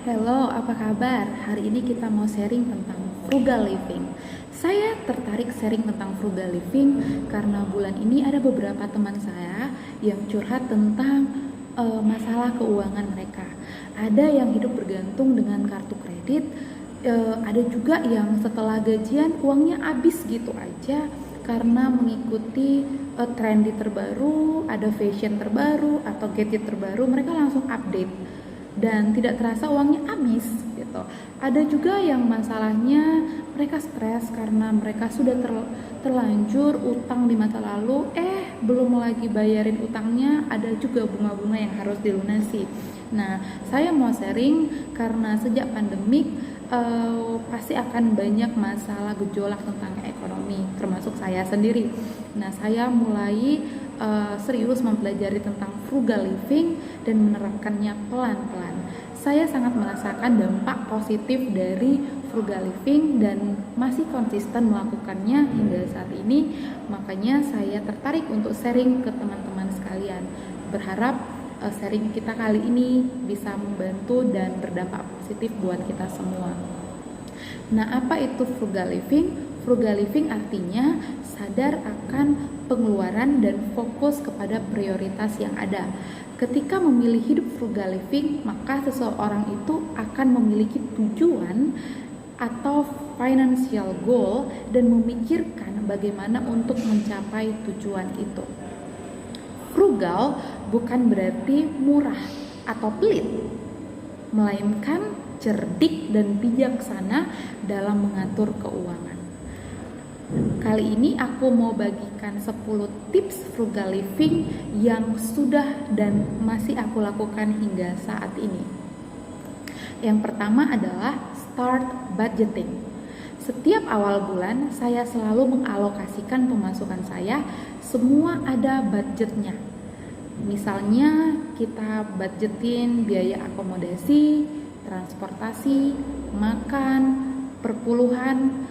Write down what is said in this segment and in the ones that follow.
Halo, apa kabar? Hari ini kita mau sharing tentang frugal living. Saya tertarik sharing tentang frugal living karena bulan ini ada beberapa teman saya yang curhat tentang masalah keuangan mereka. Ada yang hidup bergantung dengan kartu kredit, ada juga yang setelah gajian uangnya habis gitu aja karena mengikuti trendy terbaru, ada fashion terbaru atau gadget terbaru, mereka langsung update dan tidak terasa uangnya habis gitu. Ada juga yang masalahnya mereka stres karena mereka sudah terlanjur utang di masa lalu, belum lagi bayarin utangnya, ada juga bunga-bunga yang harus dilunasi. Nah, saya mau sharing karena sejak pandemik pasti akan banyak masalah gejolak tentang ekonomi, termasuk saya sendiri. Nah, saya mulai serius mempelajari tentang frugal living dan menerapkannya pelan-pelan. Saya sangat merasakan dampak positif dari frugal living dan masih konsisten melakukannya hingga saat ini. Makanya saya tertarik untuk sharing ke teman-teman sekalian. Berharap sharing kita kali ini bisa membantu dan berdampak positif buat kita semua. Nah, apa itu frugal living? Frugal living artinya sadar akan pengeluaran dan fokus kepada prioritas yang ada. Ketika memilih hidup frugal living, maka seseorang itu akan memiliki tujuan atau financial goal dan memikirkan bagaimana untuk mencapai tujuan itu. Frugal bukan berarti murah atau pelit, melainkan cerdik dan bijaksana dalam mengatur keuangan. Kali ini aku mau bagikan 10 tips frugal living yang sudah dan masih aku lakukan hingga saat ini. Yang pertama adalah start budgeting. Setiap awal bulan saya selalu mengalokasikan pemasukan saya, semua ada budgetnya. Misalnya kita budgetin biaya akomodasi, transportasi, makan, perpuluhan,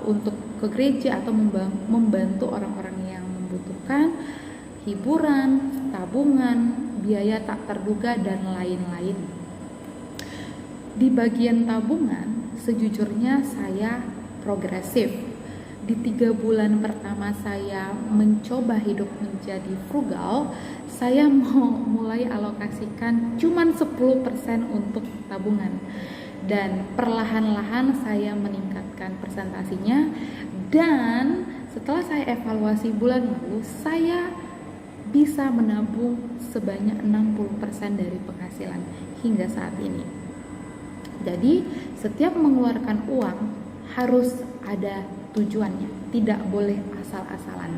untuk ke gereja atau membantu orang-orang yang membutuhkan, hiburan, tabungan, biaya tak terduga, dan lain-lain. Di bagian tabungan, sejujurnya saya progresif. Di 3 bulan pertama saya mencoba hidup menjadi frugal, saya mau mulai alokasikan cuman 10% untuk tabungan. Dan perlahan-lahan saya meningkatkan presentasinya, dan setelah saya evaluasi bulan lalu, saya bisa menabung sebanyak 60% dari penghasilan hingga saat ini. Jadi setiap mengeluarkan uang harus ada tujuannya, tidak boleh asal-asalan.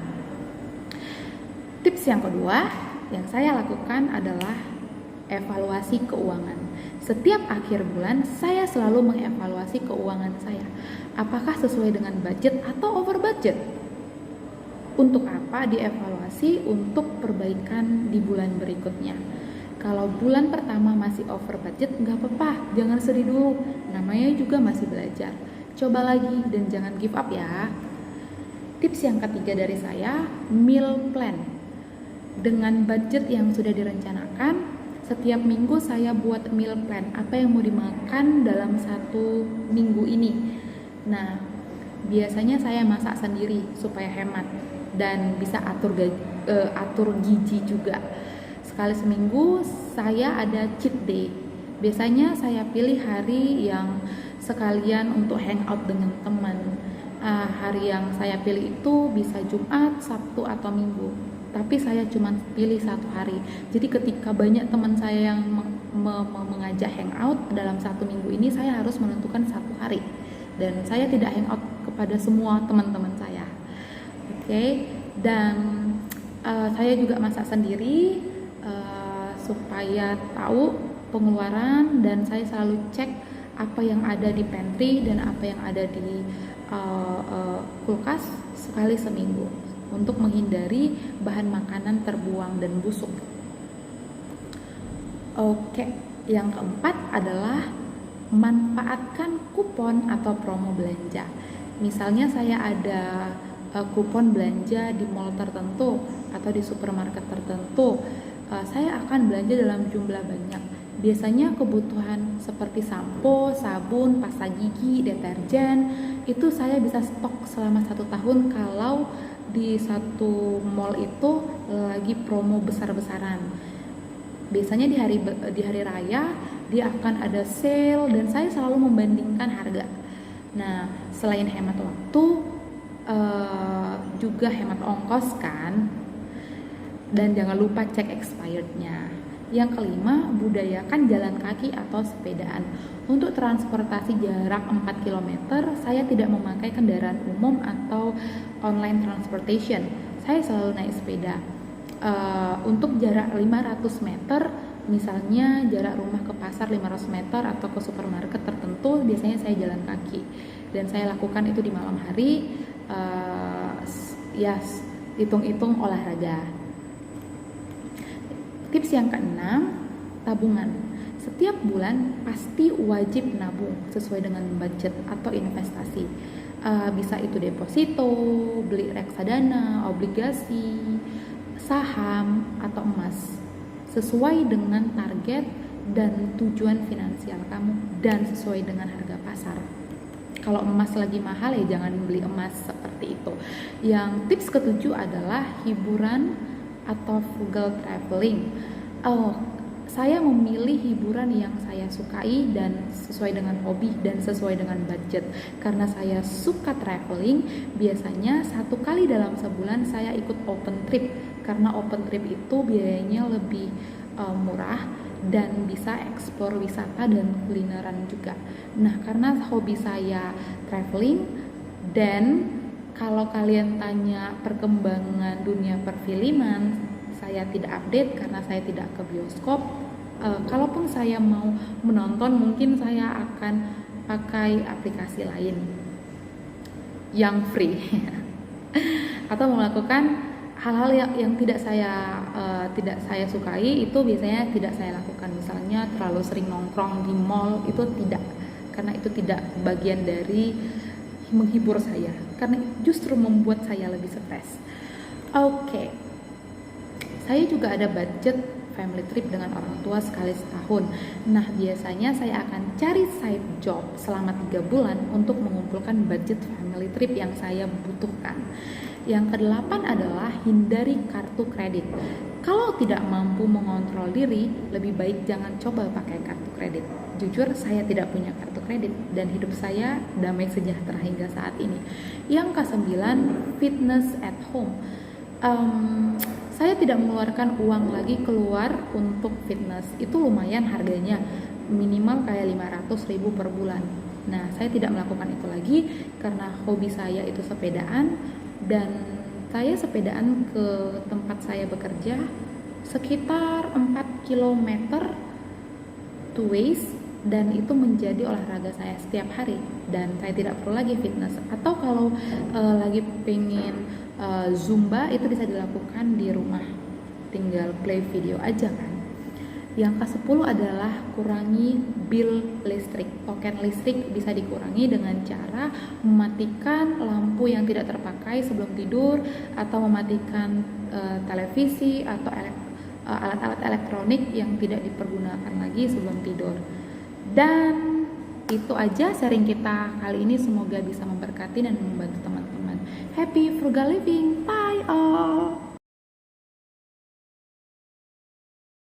Tips yang kedua yang saya lakukan adalah evaluasi keuangan. Setiap akhir bulan saya selalu mengevaluasi keuangan saya. Apakah sesuai dengan budget atau over budget? Untuk apa dievaluasi? Untuk perbaikan di bulan berikutnya. Kalau bulan pertama masih over budget, nggak apa-apa, jangan sedih dulu. Namanya juga masih belajar. Coba lagi dan jangan give up ya. Tips yang ketiga dari saya, meal plan. Dengan budget yang sudah direncanakan, setiap minggu saya buat meal plan, apa yang mau dimakan dalam 1 minggu ini. Nah, biasanya saya masak sendiri supaya hemat dan bisa atur gizi juga. Sekali seminggu saya ada cheat day. Biasanya saya pilih hari yang sekalian untuk hangout dengan teman. Hari yang saya pilih itu bisa Jumat, Sabtu, atau Minggu. Tapi saya cuma pilih 1 hari. Jadi ketika banyak teman saya yang mengajak hangout dalam 1 minggu ini, saya harus menentukan 1 hari. Dan saya tidak hangout kepada semua teman-teman saya. Oke. Dan saya juga masak sendiri supaya tahu pengeluaran, dan saya selalu cek apa yang ada di pantry dan apa yang ada di kulkas sekali seminggu untuk menghindari bahan makanan terbuang dan busuk. Oke, yang keempat adalah manfaatkan kupon atau promo belanja. Misalnya saya ada kupon belanja di mall tertentu atau di supermarket tertentu, saya akan belanja dalam jumlah banyak. Biasanya kebutuhan seperti sampo, sabun, pasta gigi, deterjen itu saya bisa stok selama 1 tahun kalau di satu mall itu lagi promo besar-besaran. Biasanya di hari raya dia akan ada sale dan saya selalu membandingkan harga. Nah, selain hemat waktu, juga hemat ongkos kan, dan jangan lupa cek expirednya. Yang kelima, budayakan jalan kaki atau sepedaan. Untuk transportasi jarak 4 km, saya tidak memakai kendaraan umum atau online transportation. Saya selalu naik sepeda. Untuk jarak 500 meter, misalnya jarak rumah ke pasar 500 meter atau ke supermarket tertentu, biasanya saya jalan kaki. Dan saya lakukan itu di malam hari, hitung-hitung olahraga. Tips yang keenam, tabungan. Setiap bulan pasti wajib nabung sesuai dengan budget atau investasi. Bisa itu deposito, beli reksadana, obligasi, saham, atau emas. Sesuai dengan target dan tujuan finansial kamu dan sesuai dengan harga pasar. Kalau emas lagi mahal ya jangan beli emas seperti itu. Yang tips ketujuh adalah hiburan atau frugal traveling. Saya memilih hiburan yang saya sukai dan sesuai dengan hobi dan sesuai dengan budget. Karena saya suka traveling, biasanya 1 kali dalam sebulan saya ikut open trip. Karena open trip itu biayanya lebih murah dan bisa eksplor wisata dan kulineran juga. Nah, karena hobi saya traveling dan kalau kalian tanya perkembangan dunia perfilman, saya tidak update karena saya tidak ke bioskop. Kalaupun saya mau menonton, mungkin saya akan pakai aplikasi lain yang free atau melakukan hal-hal yang tidak saya sukai. Itu biasanya tidak saya lakukan. Misalnya terlalu sering nongkrong di mall, itu tidak, karena itu tidak bagian dari menghibur saya, karena justru membuat saya lebih stres. Oke. Saya juga ada budget family trip dengan orang tua sekali setahun. Nah, biasanya saya akan cari side job selama 3 bulan untuk mengumpulkan budget family trip yang saya butuhkan. Yang kedelapan adalah hindari kartu kredit. Kalau tidak mampu mengontrol diri, lebih baik jangan coba pakai kartu kredit. Jujur, saya tidak punya kartu kredit dan hidup saya damai sejahtera hingga saat ini. Yang ke-9, fitness at home. Saya tidak mengeluarkan uang lagi keluar untuk fitness. Itu lumayan harganya, minimal kayak 500.000 per bulan. Nah, saya tidak melakukan itu lagi karena hobi saya itu sepedaan, dan saya sepedaan ke tempat saya bekerja sekitar 4 km two ways, dan itu menjadi olahraga saya setiap hari dan saya tidak perlu lagi fitness. Atau kalau lagi pengen zumba, itu bisa dilakukan di rumah, tinggal play video aja kan. Yang ke-10 adalah kurangi bill listrik. Token listrik bisa dikurangi dengan cara mematikan lampu yang tidak terpakai sebelum tidur, atau mematikan televisi atau alat-alat elektronik yang tidak dipergunakan lagi sebelum tidur. Dan itu aja sharing kita kali ini, semoga bisa memberkati dan membantu teman-teman. Happy frugal living, bye all.